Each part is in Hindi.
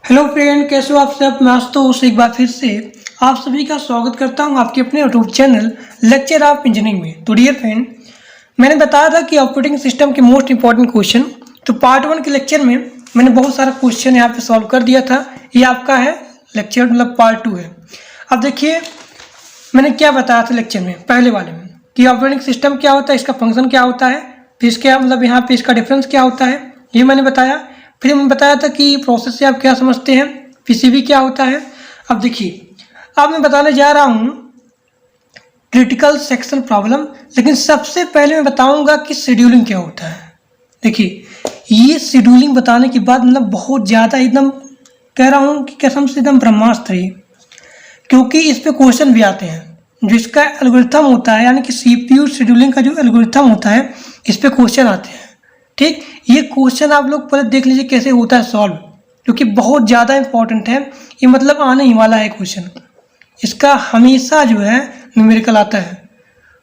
हेलो फ्रेंड, कैसे हो आप सब। मैं आशुतोष एक बार फिर से आप सभी का स्वागत करता हूं आपके अपने YouTube channel lecture of engineering में। तो डियर फ्रेंड, मैंने बताया था कि ऑपरेटिंग सिस्टम के मोस्ट इंपॉर्टेंट क्वेश्चन, तो पार्ट 1 के लेक्चर में मैंने बहुत सारा क्वेश्चन यहाँ पे सॉल्व कर दिया था। ये आपका है लेक्चर, मतलब पार्ट 2 है। अब देखिए मैंने क्या बताया था लेक्चर में पहले वाले में कि ऑपरेटिंग सिस्टम क्या होता है, इसका फंक्शन क्या होता है, फिर इसके मतलब यहाँ पे इसका डिफरेंस क्या होता है, ये मैंने बताया। फिर मैंने बताया था कि प्रोसेस से आप क्या समझते हैं, पीसीबी क्या होता है। अब देखिए अब मैं बताने जा रहा हूँ क्रिटिकल सेक्शन प्रॉब्लम, लेकिन सबसे पहले मैं बताऊंगा कि शेड्यूलिंग क्या होता है। देखिए ये शेड्यूलिंग बताने के बाद मतलब बहुत ज़्यादा एकदम कह रहा हूँ कि कसम से एकदम ब्रह्मास्त्र है, क्योंकि इस पे क्वेश्चन भी आते हैं। जो इसका एल्गोरिथम होता है, यानी कि सीपीयू शेड्यूलिंग का जो एल्गोरिथम होता है, इस पे क्वेश्चन आते हैं। ठीक, ये क्वेश्चन आप लोग पहले देख लीजिए कैसे होता है सॉल्व, क्योंकि बहुत ज़्यादा इंपॉर्टेंट है ये, मतलब आने ही वाला है क्वेश्चन। इसका हमेशा जो है न्यूमेरिकल आता है।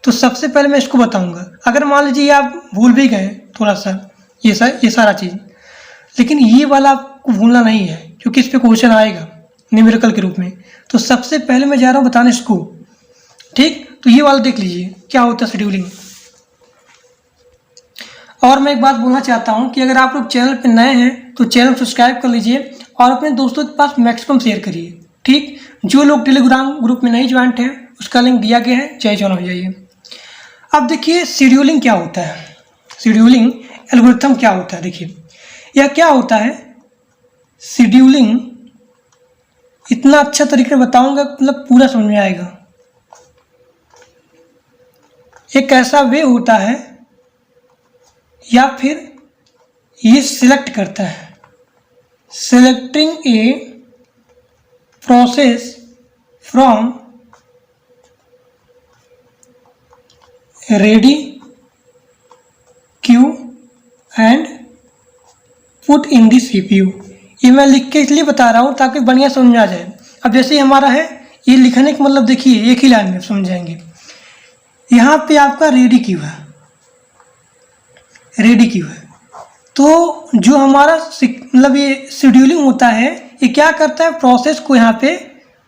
तो सबसे पहले मैं इसको बताऊंगा। अगर मान लीजिए आप भूल भी गए थोड़ा सा ये सारा चीज़, लेकिन ये वाला आपको भूलना नहीं है, क्योंकि इस पर क्वेश्चन आएगा न्यूमेरिकल के रूप में। तो सबसे पहले मैं जा रहा हूँ बताने इसको। ठीक, तो ये वाला देख लीजिए क्या होता है शेड्यूलिंग। और मैं एक बात बोलना चाहता हूँ कि अगर आप लोग चैनल पर नए हैं तो चैनल सब्सक्राइब कर लीजिए और अपने दोस्तों के पास मैक्सिमम शेयर करिए। ठीक, जो लोग टेलीग्राम ग्रुप में नहीं ज्वाइंट हैं उसका लिंक दिया गया है, चाहे ज्वाइन हो जाइए। अब देखिए शेड्यूलिंग क्या होता है, शेड्यूलिंग एल्गोरिथम क्या होता है। देखिए यह क्या होता है शेड्यूलिंग, इतना अच्छा तरीके से बताऊंगा मतलब पूरा समझ में आएगा। एक ऐसा वे होता है या फिर ये सिलेक्ट करता है, selecting a process from ready queue and put in the CPU. ये मैं लिख के इसलिए बता रहा हूँ ताकि बढ़िया समझ में आ जाए। अब जैसे हमारा है ये लिखने का मतलब देखिए एक ही लाइन में समझ जाएंगे। यहाँ पे आपका रेडी क्यू है, रेडी क्यू है। तो जो हमारा मतलब ये शेड्यूलिंग होता है, ये क्या करता है प्रोसेस को, यहाँ पे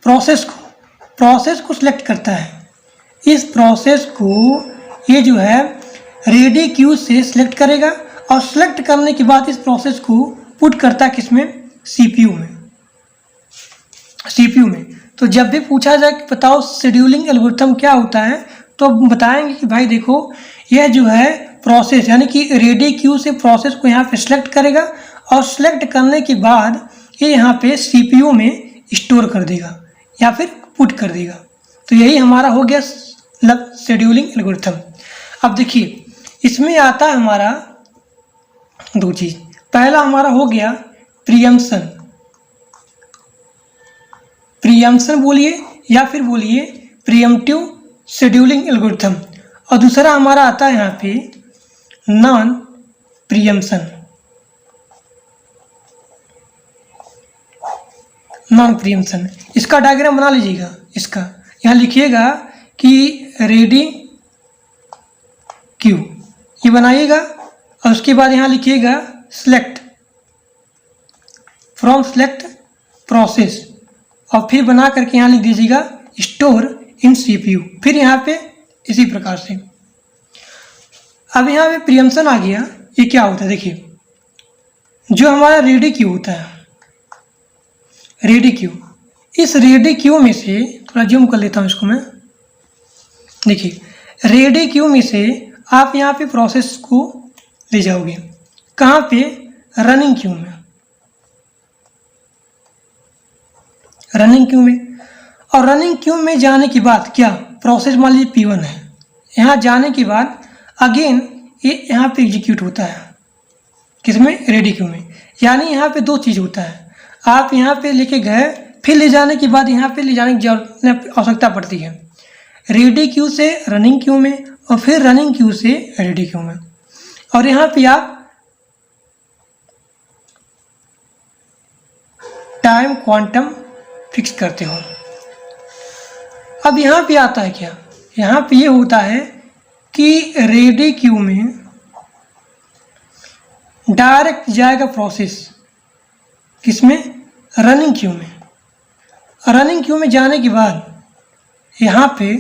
प्रोसेस को सिलेक्ट करता है। इस प्रोसेस को ये जो है रेडी क्यू से सिलेक्ट करेगा और सिलेक्ट करने के बाद इस प्रोसेस को पुट करता है किसमें, सीपीयू में। तो जब भी पूछा जाए कि बताओ शेड्यूलिंग एल्गोरिथम क्या होता है, तो बताएंगे कि भाई देखो यह जो है प्रोसेस, यानी कि रेडी क्यू से प्रोसेस को यहाँ पे सिलेक्ट करेगा और सिलेक्ट करने के बाद ये यहाँ पे सीपीयू में स्टोर कर देगा या फिर पुट कर देगा। तो यही हमारा हो गया मतलब शेड्यूलिंग एल्गोरिथम। अब देखिए इसमें आता है हमारा दो चीज़। पहला हमारा हो गया प्रीएम्पशन बोलिए या फिर बोलिए प्रीएम्प्टिव शेड्यूलिंग एल्गोरिथम, और दूसरा हमारा आता है यहाँ पे नॉन प्रीएम्पशन। इसका डायग्राम बना लीजिएगा। इसका यहाँ लिखिएगा कि रेडी क्यू, ये बनाइएगा, और उसके बाद यहाँ लिखिएगा सिलेक्ट फ्रॉम सिलेक्ट प्रोसेस, और फिर बना करके यहाँ लिख दीजिएगा स्टोर इन सीपीयू। फिर यहाँ पे इसी प्रकार से। अब यहाँ पे प्रीएम्पशन आ गया। ये क्या होता है देखिए, जो हमारा रेडी क्यू होता है, रेडी क्यू, इस रेडी क्यू में से थोड़ा जूम कर लेता हूँ इसको मैं। देखिए रेडी क्यू में से आप यहाँ पे प्रोसेस को ले जाओगे कहाँ पे, रनिंग क्यू में, रनिंग क्यू में। और रनिंग क्यू में जाने के बाद क्या, प्रोसेस मान लीजिए P1 है, यहाँ जाने के बाद अगेन ये यहाँ पे एग्जीक्यूट होता है किसमें, रेडी क्यू में। यानी यहाँ पे दो चीज़ होता है, आप यहाँ पे लेके गए, फिर ले जाने के बाद यहाँ पे ले जाने की आवश्यकता पड़ती है, रेडी क्यू से रनिंग क्यू में और फिर रनिंग क्यू से रेडी क्यू में। और यहाँ पे आप टाइम क्वांटम फिक्स करते हो। अब यहाँ पे आता है क्या, यहाँ पे ये होता है कि रेडी क्यू में डायरेक्ट जाएगा प्रोसेस, किसमें, रनिंग क्यू में। रनिंग क्यू में जाने के बाद यहाँ पे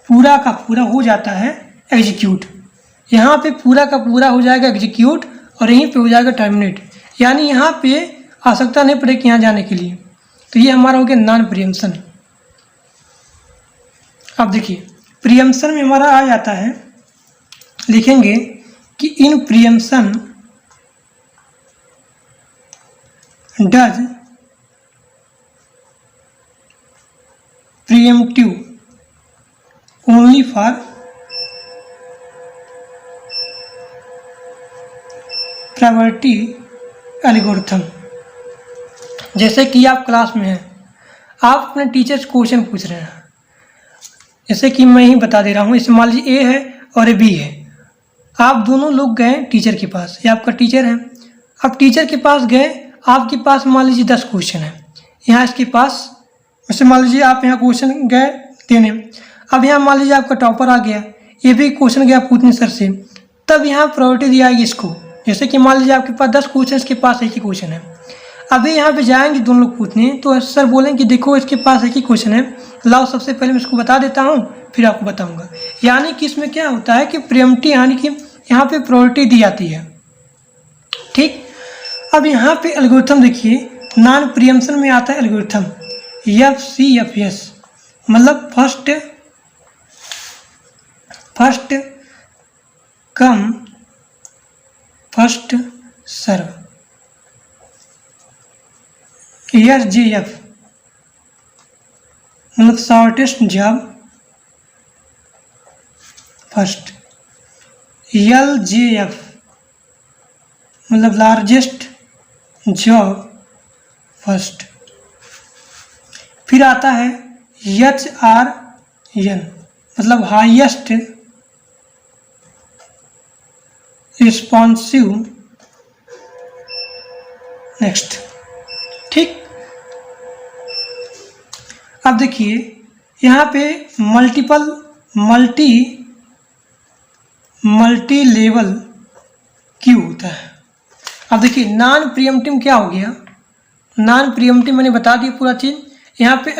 पूरा का पूरा हो जाता है एग्जीक्यूट। यहाँ पे पूरा का पूरा हो जाएगा एग्जीक्यूट और यहीं पे हो जाएगा टर्मिनेट, यानी यहाँ पे आवश्यकता नहीं पड़ेगी यहाँ जाने के लिए। तो ये हमारा हो गया नॉन प्रीएम्पशन। अब देखिए प्रीएम्पशन में हमारा आ जाता है, लिखेंगे कि in preemption does preemptive only for probability algorithm. जैसे कि आप क्लास में हैं, आप अपने टीचर से क्वेश्चन पूछ रहे हैं, जैसे कि मैं ही बता दे रहा हूँ, इसमें मान लीजिए ए है और बी है। आप दोनों लोग गए टीचर के पास, ये आपका टीचर है। अब टीचर के पास गए, आपके पास मान लीजिए 10 क्वेश्चन है, यहाँ इसके पास, वैसे मान लीजिए आप यहाँ क्वेश्चन गए देने, अब यहाँ मान लीजिए आपका टॉपर आ गया, ये भी क्वेश्चन गया पूछने सर से, तब यहाँ प्रायोरिटी दिया जाएगी इसको। जैसे कि मान लीजिए आपके पास 10 क्वेश्चन, इसके पास एक ही क्वेश्चन है। अभी यहाँ पे जाएंगे दोनों लोग पूछने, तो सर बोलेंगे कि देखो इसके पास एक ही क्वेश्चन है, लाओ सबसे पहले मैं इसको बता देता हूँ फिर आपको बताऊँगा। यानी कि इसमें क्या होता है कि प्रीएम्प्टिव, यानी कि यहाँ पे प्रायोरिटी दी जाती है। ठीक, अब यहाँ पे एल्गोरिथम देखिए, नॉन प्रीएम्पशन में आता है एल्गोरिथम FCFS, मतलब first come first serve. SJF मतलब शॉर्टेस्ट जॉब फर्स्ट। LJF मतलब लार्जेस्ट जॉब फर्स्ट। फिर आता है HRN मतलब हाईएस्ट रिस्पॉन्सिव नेक्स्ट। ठीक, अब देखिए यहाँ पे मल्टी लेवल क्यू होता है। अब देखिए नॉन प्रीएम्प्टिव क्या हो गया, नॉन प्रीएम्प्टिव मैंने बता दिया पूरा चीज़। यहाँ पे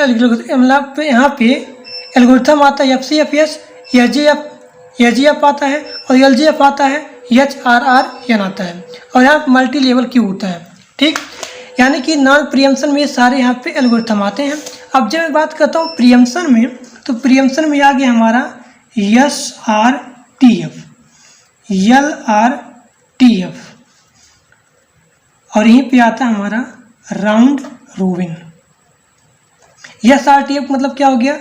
एल्गोरिथम आता है FCFS, SJF आता है और LJF आता है, HRN आता है, और यहाँ मल्टी लेवल क्यू होता है। ठीक, यानी कि नॉन प्रीएम्पशन में ये सारे यहाँ पे एल्गोरिथम आते हैं। अब जब मैं बात करता हूँ प्रीएम्पशन में, तो प्रीएम्पशन में आ गया हमारा SRTF, LRTF, और यहीं पे आता है हमारा राउंड रोबिन। SRTF मतलब क्या हो गया,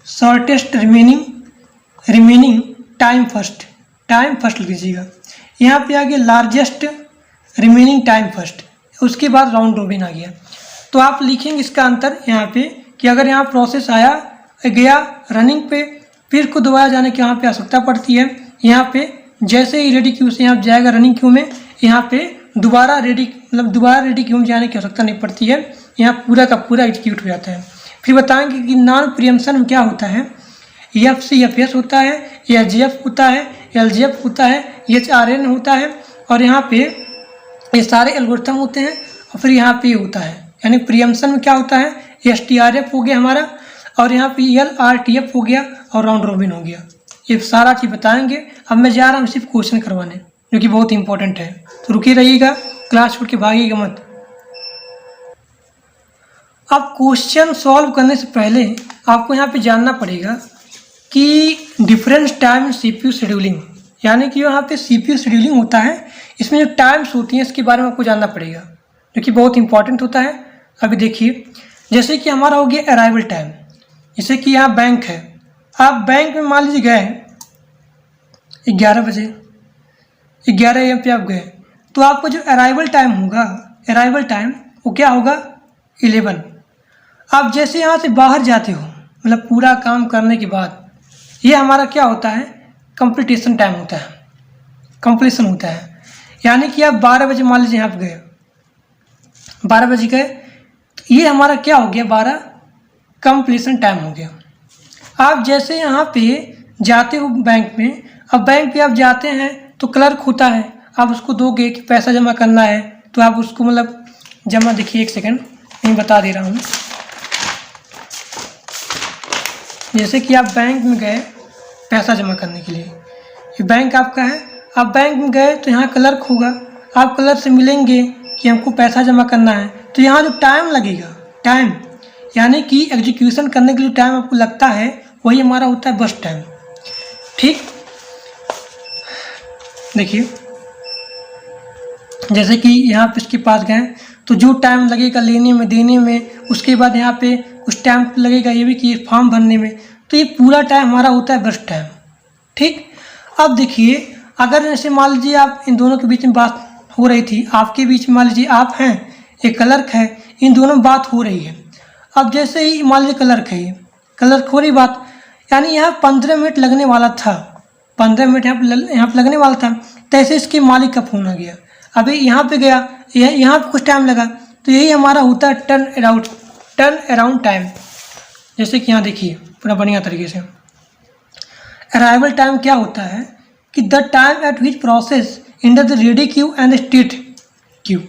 शॉर्टेस्ट रिमेनिंग टाइम फर्स्ट लिख लीजिएगा। यहाँ पे आ गया लार्जेस्ट रिमेनिंग टाइम फर्स्ट, उसके बाद राउंड रोबिन आ गया। तो आप लिखेंगे इसका अंतर यहाँ पे कि अगर यहाँ प्रोसेस गया रनिंग पे, फिर को दोबारा जाने की यहाँ पे आवश्यकता पड़ती है। यहाँ पे जैसे ही रेडी क्यू से यहाँ जाएगा रनिंग क्यू में, यहाँ पे दोबारा रेडी क्यू में जाने की आवश्यकता नहीं पड़ती है, यहाँ पूरा का पूरा एग्जीक्यूट हो जाता है। फिर बताएंगे कि नॉन प्रीएम्पशन में क्या होता है, FCFS होता है, SJF होता है, LJF होता है, HRN होता है, और यहाँ पे ये सारे एल्गोरिथम होते हैं। और फिर यहाँ पे होता है, यानी प्रीएम्पशन में क्या होता है, STRF हो गया हमारा, और यहाँ पे LRTF हो गया, और राउंड रोबिन हो गया। ये सारा चीज़ बताएंगे। अब मैं जा रहा हूँ सिर्फ क्वेश्चन करवाने, जो कि बहुत इंपॉर्टेंट है, तो रुके रहिएगा, क्लास छोड़ के भागिएगा मत। अब क्वेश्चन सॉल्व करने से पहले आपको यहाँ पे जानना पड़ेगा कि डिफरेंस टाइम CPU शेड्यूलिंग, यानी कि यहाँ पे CPU शेड्यूलिंग होता है, इसमें जो टाइम्स होती हैं इसके बारे में आपको जानना पड़ेगा, जो कि बहुत इंपॉर्टेंट होता है। अभी देखिए, जैसे कि हमारा हो गया अराइवल टाइम, जैसे कि यहाँ बैंक है, आप बैंक में मान लीजिए गए 11 बजे, 11 AM पे आप गए, तो आपको जो अराइवल टाइम होगा, अराइवल टाइम वो क्या होगा, 11। आप जैसे यहाँ से बाहर जाते हो, मतलब पूरा काम करने के बाद, ये हमारा क्या होता है, कंप्लीटेशन टाइम होता है, कंप्लीशन होता है। यानी कि आप 12 बजे मान लीजिए यहाँ पे गए, 12 बजे गए, तो ये हमारा क्या हो गया, 12 कंप्लीशन टाइम हो गया। आप जैसे यहाँ पे जाते हो बैंक में, अब बैंक पे आप जाते हैं तो क्लर्क होता है, आप उसको दोगे कि पैसा जमा करना है, तो आप उसको मतलब जमा, देखिए एक सेकंड मैं बता दे रहा हूँ। जैसे कि आप बैंक में गए पैसा जमा करने के लिए, ये बैंक आपका है, आप बैंक में गए तो यहाँ क्लर्क होगा, आप क्लर्क से मिलेंगे कि हमको पैसा जमा करना है, तो यहाँ जो टाइम लगेगा, टाइम यानी कि एग्जीक्यूशन करने के लिए टाइम आपको लगता है, वही हमारा होता है बस टाइम। ठीक, देखिए जैसे कि यहाँ पे इसके पास गए तो जो टाइम लगेगा लेने में, देने में, उसके बाद यहाँ पे कुछ टाइम लगेगा ये भी कि फॉर्म भरने में, तो ये पूरा टाइम हमारा होता है बस टाइम। ठीक, अब देखिए अगर जैसे मान लीजिए आप इन दोनों के बीच में बात हो रही थी, आपके बीच में मान लीजिए आप हैं, एक क्लर्क है, इन दोनों में बात हो रही है। अब जैसे ही मान लीजिए क्लर्क है, ये क्लर्क हो रही बात, यानी यहाँ 15 मिनट लगने वाला था, 15 मिनट यहाँ पे लगने वाला था, तैसे इसके मालिक का फ़ोन आ गया। अभी यहाँ पे गया, यहाँ पे कुछ टाइम लगा, तो यही हमारा होता है टर्न अराउंड टाइम। जैसे कि यहाँ देखिए पूरा बढ़िया तरीके से, अराइवल टाइम क्या होता है कि the time at which process enter the ready queue and state Q,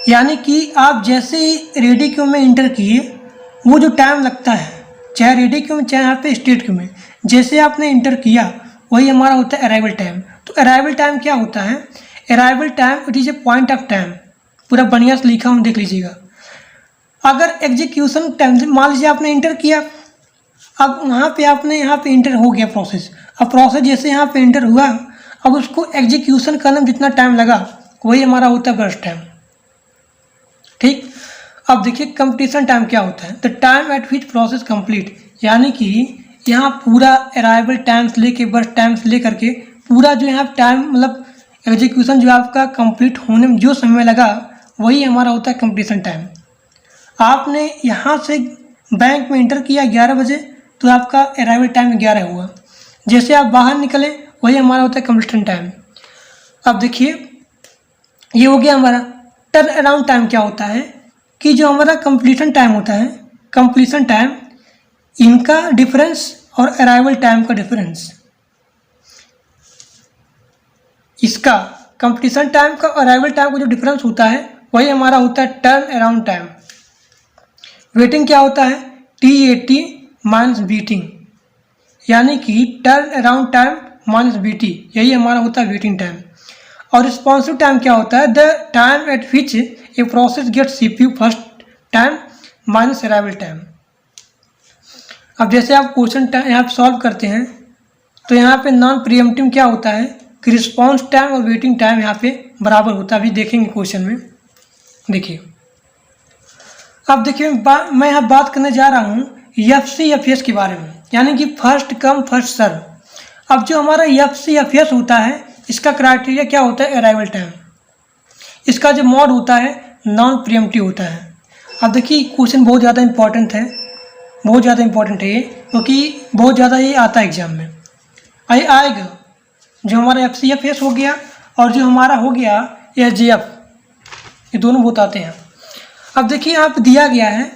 यानी कि आप जैसे ही रेडी क्यू में इंटर किए वो जो टाइम लगता है, चाहे रेडी क्यू में चाहे यहाँ पे स्टेट क्यू में, जैसे आपने इंटर किया वही हमारा होता है अराइवल टाइम। तो अराइवल टाइम क्या होता है, arrival time it is a point of time, पूरा बढ़िया से लिखा हूँ देख लीजिएगा। अगर एग्जीक्यूशन टाइम, मान लीजिए आपने इंटर किया, अब वहाँ पे आपने यहाँ पे इंटर हो गया प्रोसेस, अब प्रोसेस जैसे यहाँ पे इंटर हुआ, अब उसको एग्जीक्यूशन करने में जितना टाइम लगा वही हमारा होता है बर्स्ट टाइम। ठीक, अब देखिए कंप्लीशन टाइम क्या होता है, the time at which process complete, यानी कि यहाँ पूरा अराइवल टाइम से लेके बर्स्ट टाइम से लेकर के पूरा जो यहाँ टाइम मतलब एग्जीक्यूशन जो आपका कंप्लीट होने में जो समय लगा वही हमारा होता है कंप्लीशन टाइम। आपने यहाँ से बैंक में इंटर किया 11 बजे, तो आपका अराइवल टाइम 11 हुआ, जैसे आप बाहर निकले वही हमारा होता है कंप्लीशन टाइम। अब देखिए ये हो गया हमारा। टर्न अराउंड टाइम क्या होता है कि जो हमारा कंप्लीशन टाइम होता है, कंप्लीशन टाइम, इनका डिफरेंस और अराइवल टाइम का डिफरेंस, इसका कंप्लीशन टाइम का और अराइवल टाइम का जो डिफरेंस होता है वही हमारा होता है टर्न अराउंड टाइम। वेटिंग क्या होता है, TAT माइनस बीटिंग, यानी कि turn around time minus BT, यही हमारा होता है वेटिंग टाइम। और रिस्पॉन्सिव टाइम क्या होता है, the time at which a process get CPU first time minus arrival time. अब जैसे आप क्वेश्चन टाइम यहाँ सॉल्व करते हैं तो यहाँ पे नॉन प्रीएम्प्टिव क्या होता है कि रिस्पॉन्स टाइम और वेटिंग टाइम यहाँ पे बराबर होता है, अभी देखेंगे क्वेश्चन में। देखिए अब देखिए मैं यहाँ बात करने जा रहा हूँ FCFS के बारे में, यानी कि फर्स्ट कम फर्स्ट सर्व। अब जो हमारा FCFS होता है इसका क्राइटेरिया क्या होता है, अराइवल टाइम। इसका जो मोड होता है नॉन प्रीएम्प्टिव होता है। अब देखिए क्वेश्चन बहुत ज़्यादा इंपॉर्टेंट है, बहुत ज़्यादा इंपॉर्टेंट है ये, क्योंकि बहुत ज़्यादा ये आता है एग्जाम में। आएगा जो हमारा FCFS हो गया और जो हमारा हो गया SGF, ये दोनों बहुत आते हैं। अब देखिए यहाँ पे दिया गया है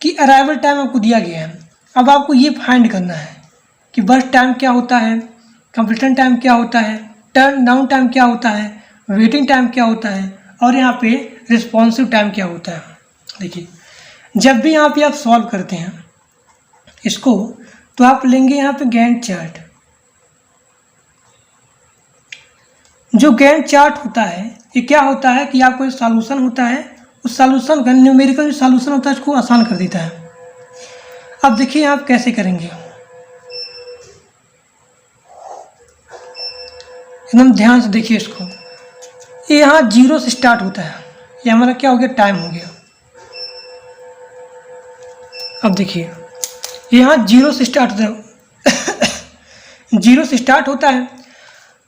कि अराइवल टाइम आपको दिया गया है, अब आपको ये फाइंड करना है कि बर्स्ट टाइम क्या होता है, कंप्लीशन टाइम क्या होता है, टर्न डाउन टाइम क्या होता है, वेटिंग टाइम क्या होता है, और यहाँ पे रिस्पॉन्सिव टाइम क्या होता है। देखिए जब भी यहाँ पे आप सॉल्व करते हैं इसको, तो आप लेंगे यहाँ पे गैंट चार्ट। जो गैंट चार्ट होता है ये क्या होता है कि आपको सॉल्यूशन होता है, उस सॉल्यूशन का न्यूमेरिकल जो सॉल्यूशन होता है उसको आसान कर देता है। अब देखिए आप कैसे करेंगे, एकदम ध्यान से देखिए इसको। ये यहाँ 0 से स्टार्ट होता है, ये हमारा क्या हो गया, टाइम हो गया। अब देखिए यहाँ 0 से स्टार्ट होता है 0 से स्टार्ट होता है।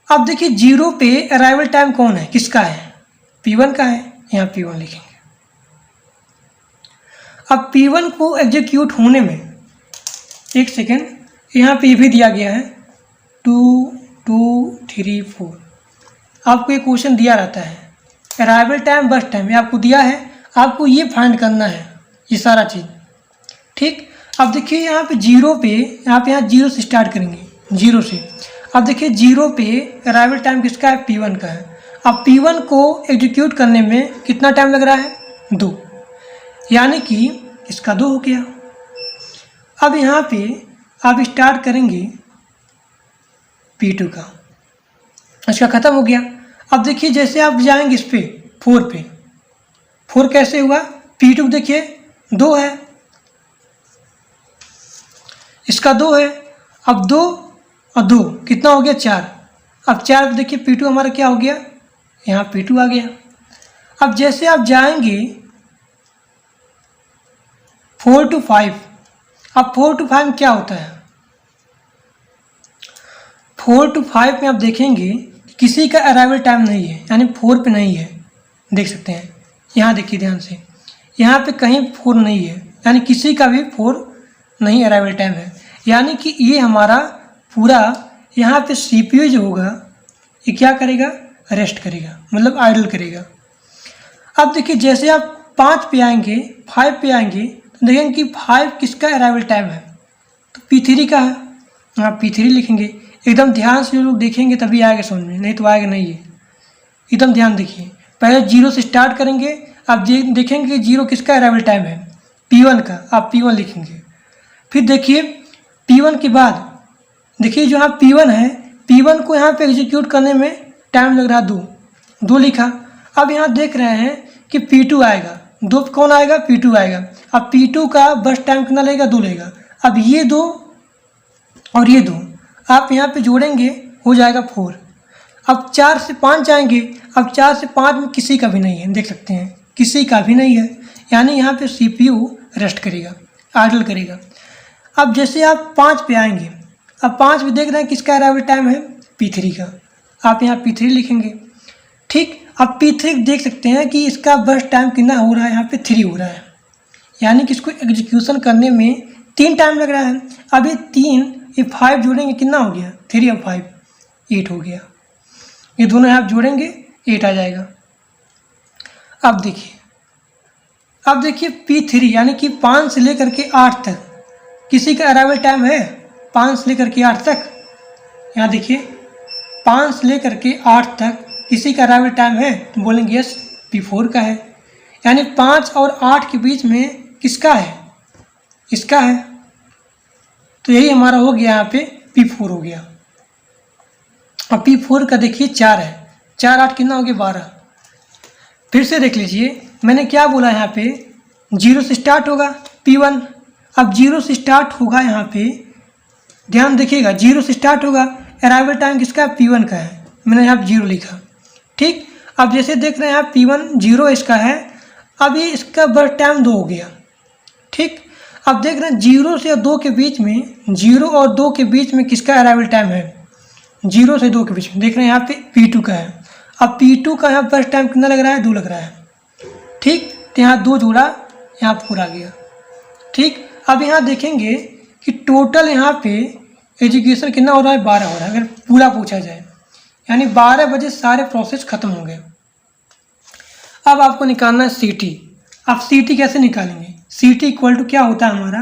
अब देखिए 0 पे अराइवल टाइम कौन है, किसका है, P1 का है, यहाँ P1 लिखेंगे। अब P1 को एग्जीक्यूट होने में, एक सेकेंड, यहाँ पे भी दिया गया है 2 2 3 4, आपको एक क्वेश्चन दिया रहता है अराइवल टाइम बर्स्ट टाइम, ये आपको दिया है, आपको ये फाइंड करना है ये सारा चीज़। ठीक, अब देखिए यहाँ पे 0 पे, यहाँ 0 से स्टार्ट करेंगे, 0 से। अब देखिए 0 पे अराइवल टाइम किसका है, P1 का है। अब P1 को एग्जीक्यूट करने में कितना टाइम लग रहा है? 2, यानी कि इसका 2 हो गया। अब यहाँ पे आप स्टार्ट करेंगे P2 का, इसका ख़त्म हो गया। अब देखिए जैसे आप जाएंगे इस पे 4 पे, 4 कैसे हुआ? P2 देखिए 2 है, इसका 2 है। अब 2 और 2 कितना हो गया? 4। अब 4 देखिए P2 हमारा क्या हो गया? यहाँ P2 आ गया। अब जैसे आप जाएंगे 4 to 5, अब 4 to 5 में क्या होता है? 4 to 5 में आप देखेंगे किसी का अराइवल टाइम नहीं है, यानी 4 पे नहीं है। देख सकते हैं यहाँ, देखिए ध्यान से, यहाँ पे कहीं 4 नहीं है, यानी किसी का भी 4 नहीं अराइवल टाइम है। यानी कि ये हमारा पूरा यहाँ पे CPU जो होगा ये क्या करेगा? रेस्ट करेगा, मतलब आइडल करेगा। अब देखिए जैसे आप 5 पे आएंगे, 5 पे आएंगे तो देखेंगे कि 5 किसका अराइवल टाइम है? तो P3 का है, आप P3 लिखेंगे। एकदम ध्यान से जो लोग देखेंगे तभी आएगा समझ में, नहीं तो आएगा नहीं है। एकदम ध्यान देखिए, पहले 0 से स्टार्ट करेंगे, आप देखेंगे कि 0 किसका अराइवल टाइम है? P1 का, आप P1 लिखेंगे। फिर देखिए P1 के बाद देखिए जो यहाँ P1 है, P1 को यहाँ पे एग्जीक्यूट करने में टाइम लग रहा 2 लिखा। अब यहाँ देख रहे हैं कि P2 आएगा, 2 कौन आएगा? P2 आएगा। अब P2 का बस टाइम कितना लगेगा? 2 लगेगा। अब ये 2 और ये 2 आप यहाँ पे जोड़ेंगे, हो जाएगा 4। अब 4 से 5 जाएंगे, अब 4 से 5 में किसी का भी नहीं है, देख सकते हैं किसी का भी नहीं है, यानी यहाँ पे CPU रेस्ट करेगा, आइडल करेगा। अब जैसे आप 5 पे आएंगे, अब 5 पे देख रहे हैं किसका अराइवल टाइम है? P3 का, आप यहाँ P3 लिखेंगे। ठीक, अब P3 देख सकते हैं कि इसका बस टाइम कितना हो रहा है? यहाँ पे 3 हो रहा है, यानी कि इसको एग्जीक्यूशन करने में 3 टाइम लग रहा है। अब ये 3 ये 5 जोड़ेंगे, कितना हो गया? 3 और 5 8 हो गया। ये दोनों आप जोड़ेंगे 8 आ जाएगा। अब देखिए P3 यानी कि 5 से लेकर के 8 तक किसी का अराइवल टाइम है? 5 से लेकर के 8 तक, यहाँ देखिए 5 से लेकर के 8 तक किसी का अराइवल टाइम है? तो बोलेंगे यस, P4 का है। यानी 5 और 8 के बीच में किसका है? इसका है। तो यही हमारा हो गया, यहाँ पे P4 हो गया। अब P4 का देखिए 4 है, 4 8 कितना हो गया? 12। फिर से देख लीजिए मैंने क्या बोला, यहाँ पे 0 से स्टार्ट होगा P1। अब 0 से स्टार्ट होगा, यहाँ पे ध्यान देखिएगा 0 से स्टार्ट होगा, अराइवल टाइम किसका? P1 का है, मैंने यहाँ 0 लिखा। ठीक, अब जैसे देख रहे हैं यहाँ P1 0 इसका है, अब ये इसका बर्थ टाइम 2 हो गया। ठीक, अब देख रहे हैं 0 से 2 के बीच में, 0 और 2 के बीच में किसका अराइवल टाइम है? 0 से 2 के बीच में देख रहे हैं यहाँ पे P2 का है। अब P2 का यहाँ बर्थ टाइम कितना लग रहा है? 2 लग रहा है। ठीक, तो यहाँ 2 जोड़ा, यहाँ 4 आ गया। ठीक, अब यहाँ देखेंगे कि टोटल यहाँ पे एजुकेशन कितना हो रहा है? 12 हो रहा है, अगर पूरा पूछा जाए, यानी 12 बजे सारे प्रोसेस खत्म हो गए। अब आपको निकालना है CT। आप CT कैसे निकालेंगे? CT इक्वल टू क्या होता है हमारा?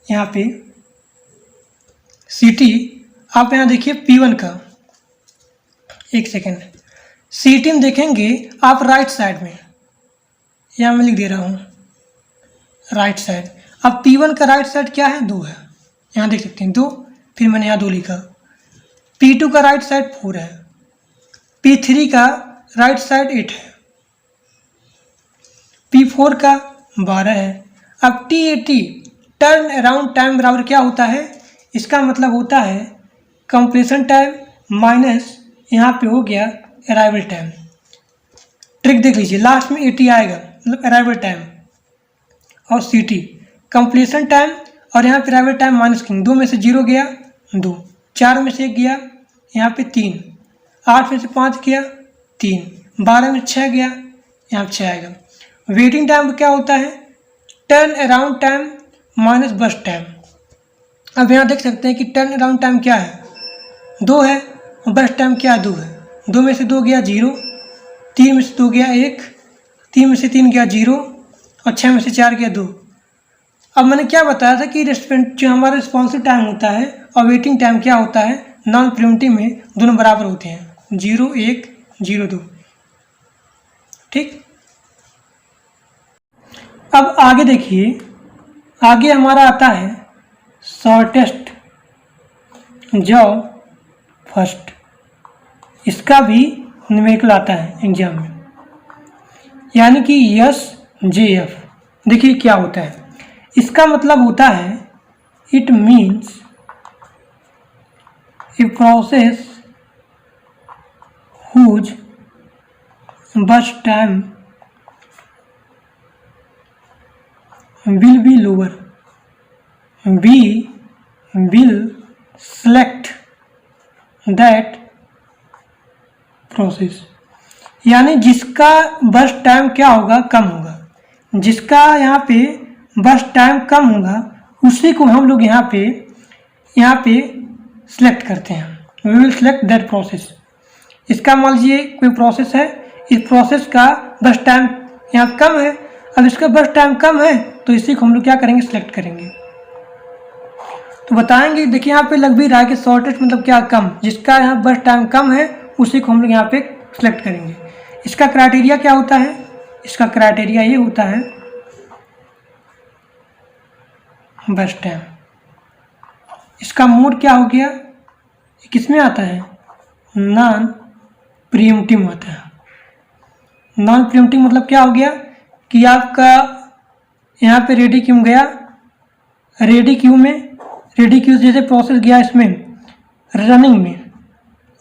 यहाँ पे CT आप यहाँ देखिए P1 का, एक सेकेंड, CT में देखेंगे आप राइट साइड में, यहाँ मैं लिख दे रहा हूँ राइट साइड। अब P1 का राइट साइड क्या है? 2 है, यहाँ देख सकते हैं 2, फिर मैंने यहाँ 2 लिखा। P2 का राइट साइड 4 है, P3 का राइट साइड 8 है, P4 का 12 है। अब TAT टर्न अराउंड टाइम बराबर क्या होता है? इसका मतलब होता है कंप्लीशन टाइम माइनस यहाँ पे हो गया अराइवल टाइम। ट्रिक देख लीजिए, लास्ट में 80 आएगा, मतलब अराइवल टाइम, और CT कंप्लीशन टाइम, और यहाँ पे अराइवल टाइम माइनस किंग। 2 में से 0 गया 2, 4 में से 1 गया यहाँ पे 3, 8 में से 5 गया 3, 12 में 6 गया यहाँ पे 6 आएगा। वेटिंग टाइम क्या होता है? टर्न अराउंड टाइम माइनस बस टाइम। अब यहाँ देख सकते हैं कि टर्न अराउंड टाइम क्या है? 2 है, और बस टाइम क्या है? 2 है। 2 में से 2 गया 0, 3 में से 2 गया 1, 3 में से 3 गया 0, और 6 में से 4 गया 2। अब मैंने क्या बताया था कि रेस्पॉन्स जो हमारा रिस्पॉन्सिव टाइम होता है और वेटिंग टाइम क्या होता है? नॉन प्रीएम्प्टिव में दोनों बराबर होते हैं, 0 1 02। ठीक, अब आगे देखिए, आगे हमारा आता है शॉर्टेस्ट जॉब फर्स्ट। इसका भी न्यूमेरिकल आता है एग्जाम में, यानी कि SJF। देखिए क्या होता है, इसका मतलब होता है it means a process whose burst time will be lower, we will select that process। यानी जिसका बर्स्ट टाइम क्या होगा, कम होगा, जिसका यहाँ पे बर्स्ट टाइम कम होगा उसी को हम लोग यहाँ पे सिलेक्ट करते हैं। we will select that process। इसका मान लीजिए कोई प्रोसेस है, इस प्रोसेस का बर्स्ट टाइम यहाँ कम है, अब इसका बर्स्ट टाइम कम है तो इसी को हम लोग क्या करेंगे, सिलेक्ट करेंगे। तो बताएंगे, देखिए यहाँ पे लग भी रहा है कि शॉर्टेस्ट मतलब क्या, कम, जिसका यहाँ बर्स्ट टाइम कम है उसी को हम लोग यहाँ पे सिलेक्ट करेंगे। इसका क्राइटेरिया क्या होता है, इसका क्राइटेरिया ये होता है बर्स्ट टाइम। इसका मोड क्या हो गया, किस में आता है, नॉन प्रीएम्प्टिव आता है। नॉन प्रीएम्प्टिव मतलब क्या हो गया कि आपका यहाँ पे रेडी क्यू गया, रेडी क्यू जैसे प्रोसेस गया इसमें रनिंग में,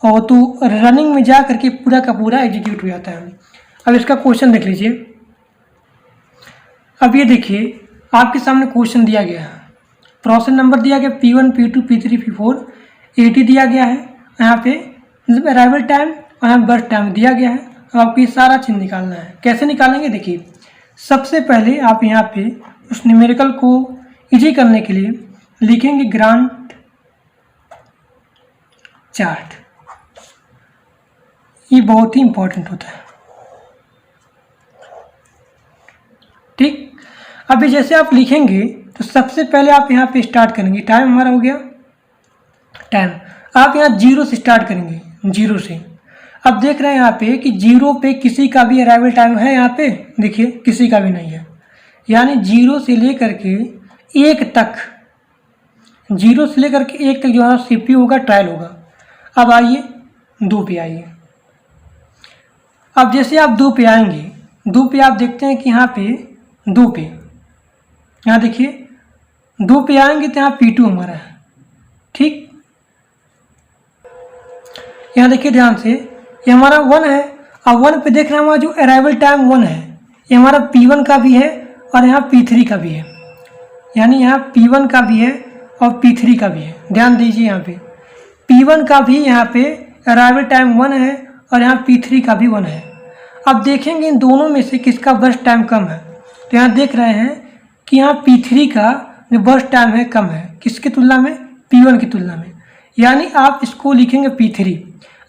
और तो रनिंग में जा करके पूरा का पूरा एग्जीक्यूट हो जाता है। अब इसका क्वेश्चन देख लीजिए। अब ये देखिए आपके सामने क्वेश्चन दिया गया है, प्रोसेस नंबर दिया गया P1 P2 P3 P4, 80 दिया गया है यहाँ पे, मतलब अराइवल टाइम और यहाँ बर्स्ट टाइम दिया गया है। अब आपको ये सारा चीज़ निकालना है। कैसे निकालेंगे, देखिए सबसे पहले आप यहाँ पे उस न्यूमेरिकल को इजी करने के लिए लिखेंगे ग्रांट चार्ट। ये बहुत ही इंपॉर्टेंट होता है। ठीक, अभी जैसे आप लिखेंगे तो सबसे पहले आप यहाँ पे स्टार्ट करेंगे, टाइम हमारा हो गया, टाइम आप यहाँ 0 से स्टार्ट करेंगे, 0 से। अब देख रहे हैं यहाँ पे कि 0 पे किसी का भी अराइवल टाइम है, यहाँ पे देखिए किसी का भी नहीं है, यानी 0 से लेकर के 1 तक, 0 से लेकर के 1 तक जो है CPU होगा, ट्रायल होगा। अब आइए 2 पे आइए। अब जैसे आप 2 पे आएंगे, 2 पे आप देखते हैं कि यहाँ पे 2 पे, यहाँ देखिए 2 पे आएंगे तो यहाँ P2 हमारा है। ठीक, यहाँ देखिए ध्यान से, ये हमारा 1 है। अब 1 पे देख रहे हैं हमारा जो अराइवल टाइम 1 है, ये हमारा P1 का भी है और यहाँ P3 का भी है, यानी यहाँ P1 का भी है और P3 का भी है। ध्यान दीजिए, यहाँ पे P1 का भी यहाँ पे अराइवल टाइम 1 है और यहाँ P3 का भी 1 है। अब देखेंगे इन दोनों में से किसका बर्स्ट टाइम कम है, तो यहाँ देख रहे हैं कि यहाँ P3 का जो बर्स्ट टाइम है कम है, किसकी तुलना में, P1 की तुलना में, यानी आप इसको लिखेंगे P3।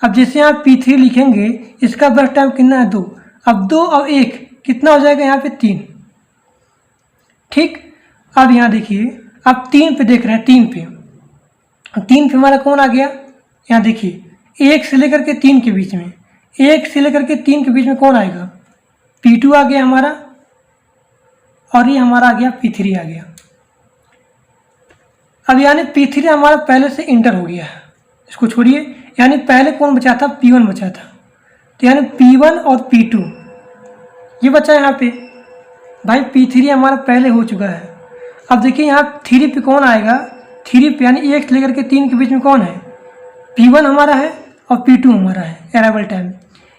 अब जैसे यहाँ P3 लिखेंगे, इसका बर्स्ट टाइम कितना है, 2। अब 2 और 1 कितना हो जाएगा, यहाँ पे 3। ठीक, अब यहाँ देखिए, अब 3 पे देख रहे हैं, 3 पे हमारा कौन आ गया, यहाँ देखिए 1 से लेकर के 3 के बीच में, 1 से लेकर के 3 के बीच में कौन आएगा, P2 आ गया हमारा, और ये हमारा आ गया P3 आ गया। अब यानी P3 हमारा पहले से इंटर हो गया है, इसको छोड़िए, यानी पहले कौन बचा था, P1 बचा था, तो यानी P1 और P2 ये बचा यहाँ पे। भाई P3 हमारा पहले हो चुका है। अब देखिए यहाँ 3 पे कौन आएगा, 3 पे यानी 1 से लेकर के 3 के बीच में कौन है, P1 हमारा है और P2 हमारा है अराइवल टाइम,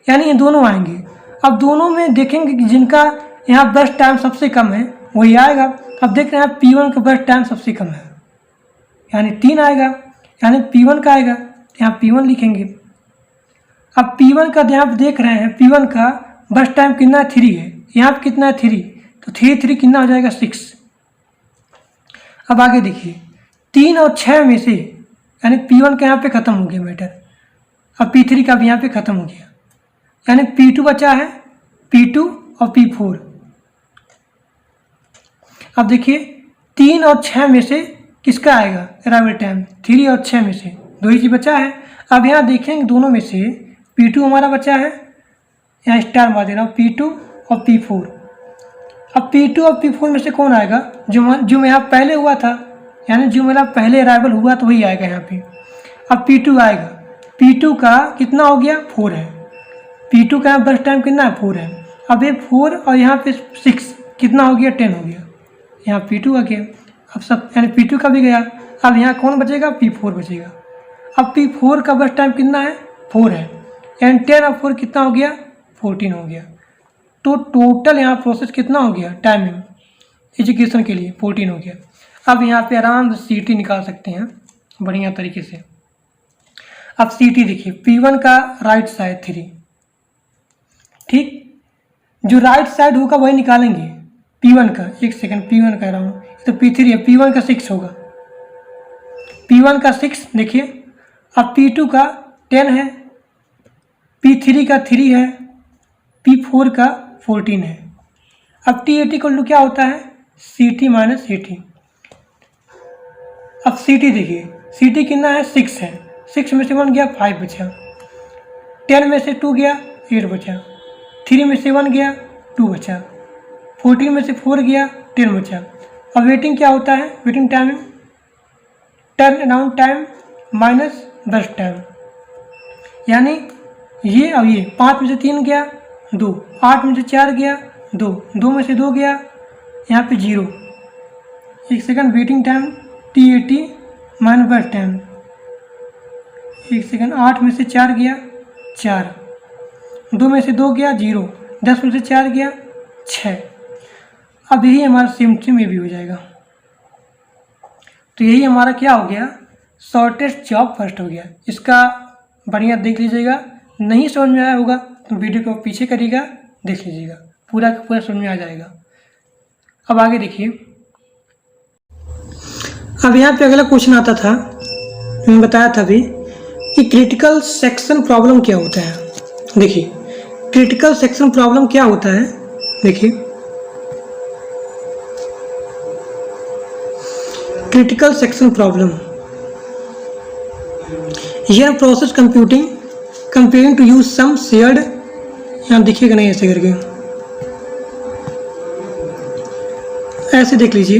यानी ये दोनों आएंगे। अब दोनों में देखेंगे कि जिनका यहाँ बर्स्ट टाइम सबसे कम है वही आएगा। अब देख रहे हैं P1 का बर्स्ट टाइम सबसे कम है, यानी 3 आएगा, यानी P1 का आएगा, यहाँ P1 लिखेंगे। अब P1 का यहाँ देख रहे हैं, P1 का बर्स्ट टाइम कितना है, 3 है, यहाँ पे कितना है, 3, तो 3 कितना हो जाएगा, 6। अब आगे देखिए 3 और 6 में से, यानी P1 का यहाँ पे ख़त्म हो गया मैटर, अब P3 का भी यहाँ पे ख़त्म हो गया, यानी P2 बचा है, P2 और P4। अब देखिए 3 और 6 में से किसका आएगा अराइवल टाइम, 3 और 6 में से 2 ही बचा है। अब यहाँ देखेंगे दोनों में से P2 हमारा बचा है, यहाँ स्टार मार दे रहा हूँ, P2 और P4। अब P2 और P4 में से कौन आएगा? जो यहाँ पहले हुआ था, यानी जो मेरा पहले अराइवल हुआ तो वही आएगा यहाँ पे। अब P2 आएगा, P2 का कितना हो गया? 4 है। P2 का यहाँ बर्स्ट टाइम कितना है? 4 है। अब ये 4 और यहाँ पे 6 कितना हो गया? 10 हो गया। यहाँ P2 आ गया, अब सब यानी P2 का भी गया। अब यहाँ कौन बचेगा? P4 बचेगा। अब P4 का बर्स्ट टाइम कितना है? 4 है, यानी 10 और 4 कितना हो गया? 14 हो गया। तो टोटल यहाँ प्रोसेस कितना हो गया टाइमिंग एजुकेशन के लिए? 14 हो गया। अब यहाँ पे आराम से CT निकाल सकते हैं बढ़िया तरीके से। अब CT देखिए, P1 का राइट साइड 3, ठीक, जो राइट साइड होगा वही निकालेंगे। P1 का, एक सेकंड, P1 कह रहा हूँ तो P3 है, P1 का 6 होगा, P1 का 6 देखिए। अब P2 का 10 है, P3 का 3 है, P4 का 14 है। अब T80 इक्वल क्या होता है? CT minus AT। अब CT देखिए, CT कितना है? 6 है, 6 में से 1 गया, 5 बचा, 10 में से 2 गया, 8 बचा, 3 में से 1 गया, 2 बचा, 14 में से 4 गया, 10 बचा। अब वेटिंग क्या होता है? Waiting time turn around time minus burst time, यानी ये और ये 5 में से 3 गया, 2, 8 में से 4 गया, 2, 2 में से 2 गया, यहाँ पे 0। एक second, waiting time T80 minus burst time, एक सेकंड, 8 में से 4 गया, 4, 2 में से 2 गया, 0, 10 में से 4 गया, 6। अब यही हमारा सिम्टम में भी हो जाएगा। तो यही हमारा क्या हो गया? शॉर्टेस्ट जॉब फर्स्ट हो गया। इसका बढ़िया देख लीजिएगा, नहीं समझ में आया होगा तो वीडियो को पीछे करिएगा, देख लीजिएगा, पूरा का पूरा समझ में आ जाएगा। अब आगे देखिए, अब यहाँ पे अगला क्वेश्चन आता था, मैंने बताया था अभी कि क्रिटिकल सेक्शन प्रॉब्लम क्या होता है। देखिए क्रिटिकल सेक्शन प्रॉब्लम क्या होता है, देखिए क्रिटिकल सेक्शन प्रॉब्लम, यह process computing to use some shared, यहाँ देखिएगा नहीं ऐसे करके, ऐसे देख लीजिए,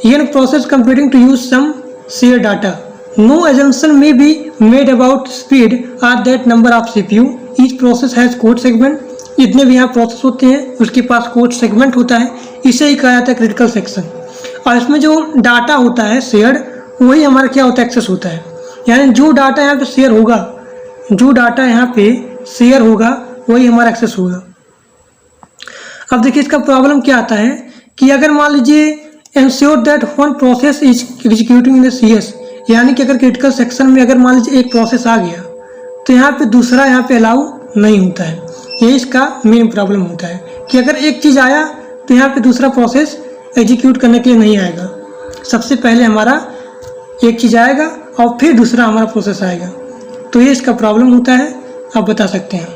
यह process computing to use some share data, no assumption may be made about speed or that number of CPU, each process has code segment, जितने भी यहाँ प्रोसेस होते हैं उसके पास कोड सेगमेंट होता है, इसे ही कहा जाता है क्रिटिकल सेक्शन। और इसमें जो डाटा होता है शेयर्ड, वही हमारा क्या होता है? एक्सेस होता है, यानी जो डाटा यहाँ पे शेयर होगा, जो डाटा यहाँ पे शेयर होगा वही हमारा एक्सेस होगा। अब देखिए इसका प्रॉब्लम क्या आता है कि अगर मान लीजिए ensure that one process is executing in the CS, यानी कि अगर क्रिटिकल सेक्शन में अगर मान लीजिए एक प्रोसेस आ गया तो यहाँ पे दूसरा यहाँ पे अलाउ नहीं होता है। यही इसका मेन प्रॉब्लम होता है कि अगर एक चीज़ आया तो यहाँ पे दूसरा प्रोसेस एग्जीक्यूट करने के लिए नहीं आएगा, सबसे पहले हमारा एक चीज़ आएगा और फिर दूसरा हमारा प्रोसेस आएगा। तो ये इसका प्रॉब्लम होता है, आप बता सकते हैं।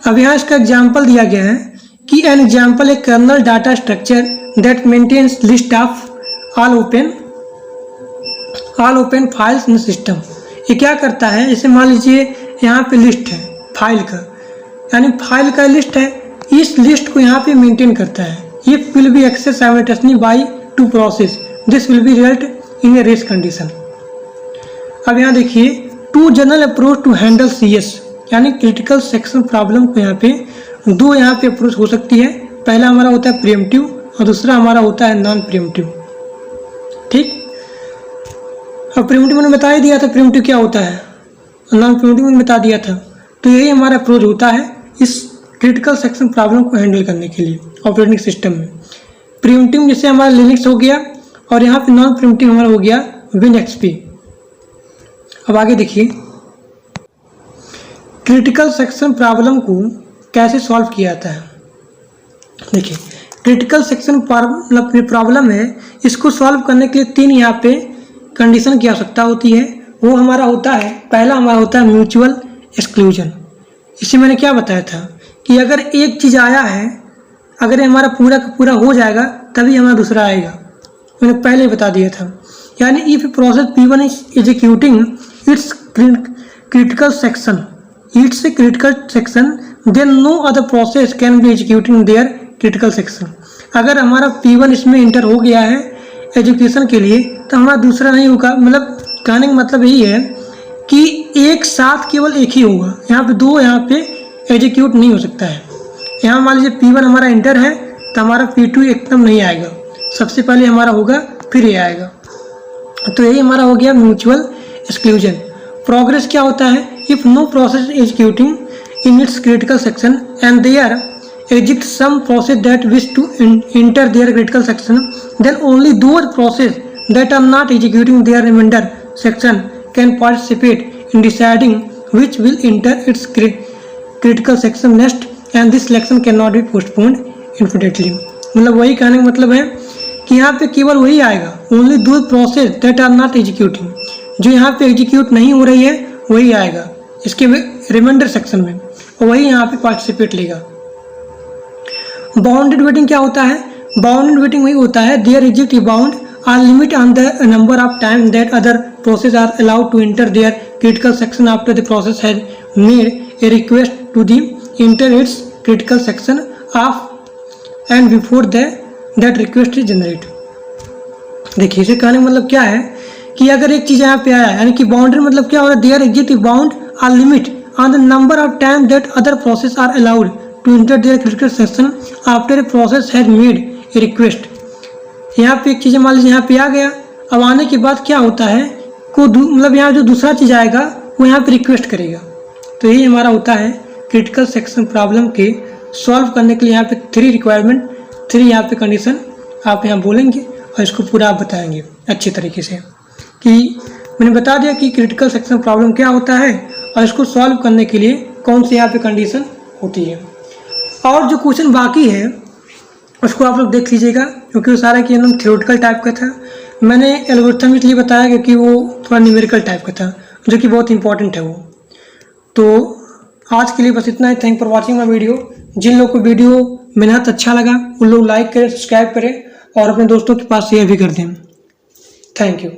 अब यहाँ इसका एग्जाम्पल दिया गया है कि an example a kernel data structure that maintains list of all open files in system. ये क्या करता है, जैसे मान लीजिए यहाँ पे लिस्ट है फाइल का, यानी फाइल का लिस्ट है, इस लिस्ट को यहाँ पे मेंटेन करता है। ये will be access simultaneously by two process, this will be result in a race condition. अब यहाँ देखिए two general approach to handle CS, यानी क्रिटिकल सेक्शन प्रॉब्लम को यहाँ पे दो यहाँ पे अप्रोच हो सकती है। पहला हमारा होता है प्रीएम्प्टिव और दूसरा हमारा होता है नॉन प्रीएम्प्टिव। ठीक, अब प्रीएम्प्टिव मैंने बता ही दिया था प्रीएम्प्टिव क्या होता है, नॉन प्रीएम्प्टिव मैंने बता दिया था। तो यही हमारा अप्रोच होता है इस क्रिटिकल सेक्शन प्रॉब्लम को हैंडल करने के लिए ऑपरेटिंग सिस्टम में। प्रीएम्प्टिव जैसे हमारा लिनक्स हो गया और यहाँ पे नॉन प्रीएम्प्टिव हमारा हो गया WinXP। अब आगे देखिए क्रिटिकल सेक्शन प्रॉब्लम को कैसे सॉल्व किया जाता है। देखिए क्रिटिकल सेक्शन प्रॉब्लम है, इसको सॉल्व करने के लिए तीन यहाँ पे कंडीशन की आवश्यकता होती है। वो हमारा होता है, पहला हमारा होता है म्यूचुअल एक्सक्लूजन। इसे मैंने क्या बताया था कि अगर एक चीज़ आया है, अगर ये हमारा पूरा का पूरा हो जाएगा तभी हमारा दूसरा आएगा, मैंने पहले ही बता दिया था। यानी if process P1 is executing it's critical section, its a critical section, then no other process can be executing their critical section. अगर हमारा P1 इसमें इंटर हो गया है एजुकेशन के लिए तो हमारा दूसरा नहीं होगा। मतलब कहने का मतलब यही है कि एक साथ केवल एक ही होगा, यहाँ पे दो यहाँ पे एग्जीक्यूट नहीं हो सकता है। यहाँ मान लीजिए P1 हमारा इंटर है तो हमारा P2 एकदम नहीं आएगा, सबसे पहले हमारा होगा फिर ये आएगा। तो यही हमारा हो गया म्यूचुअल एक्सक्लूजन। प्रोग्रेस क्या होता है? If no process executing in its critical section and they are exit some process that wish to enter their critical section, then only those process that are not executing their remainder section can participate in deciding which will enter its critical section next, and this selection cannot be postponed indefinitely. मतलब वही कहने का मतलब है कि यहाँ पे केवल वही आएगा, only those process that are not executing, जो यहाँ पे एग्जीक्यूट नहीं हो रही है वही आएगा इसके रिमाइंडर सेक्शन में, और वही यहाँ पे पार्टिसिपेट लेगा। बाउंडेड वेटिंग क्या होता है? बाउंडेड वेटिंग वही होता है there exist bound or limit on the number of time that other process are allowed to enter their critical section after the process has made a request to the enter its critical section of and before that request is generate. देखिए इसे कहने का मतलब क्या है कि अगर एक चीज़ यहाँ पे आया यानी कि बाउंड्री मतलब क्या होता है? There exist bound or limit on the number of time that other process are allowed to enter their critical section after a process has made a request। यहाँ पे एक चीज़ मान लीजिए यहाँ पे आ गया, अब आने के बाद क्या होता है को मतलब यहाँ जो दूसरा चीज़ आएगा वो यहाँ पे रिक्वेस्ट करेगा। तो यही हमारा होता है क्रिटिकल सेक्शन प्रॉब्लम के सॉल्व करने के लिए यहाँ पे 3 रिक्वायरमेंट 3 यहाँ पे कंडीशन आप यहाँ बोलेंगे और इसको पूरा आप बताएंगे अच्छे तरीके से कि मैंने बता दिया कि क्रिटिकल सेक्शन प्रॉब्लम क्या होता है और इसको सॉल्व करने के लिए कौन सी यहाँ पे कंडीशन होती है। और जो क्वेश्चन बाकी है उसको आप लोग देख लीजिएगा क्योंकि वो सारा कि एकदम थ्योरेटिकल टाइप का था। मैंने एल्गोरिथम इसलिए बताया क्योंकि वो थोड़ा न्यूमेरिकल टाइप का था जो कि बहुत इंपॉर्टेंट है वो। तो आज के लिए बस इतना ही। Thank for watching my video. जिन लोग को वीडियो मेहनत अच्छा लगा उन लोग लाइक करें, सब्सक्राइब करें और अपने दोस्तों के पास शेयर भी कर दें। Thank you.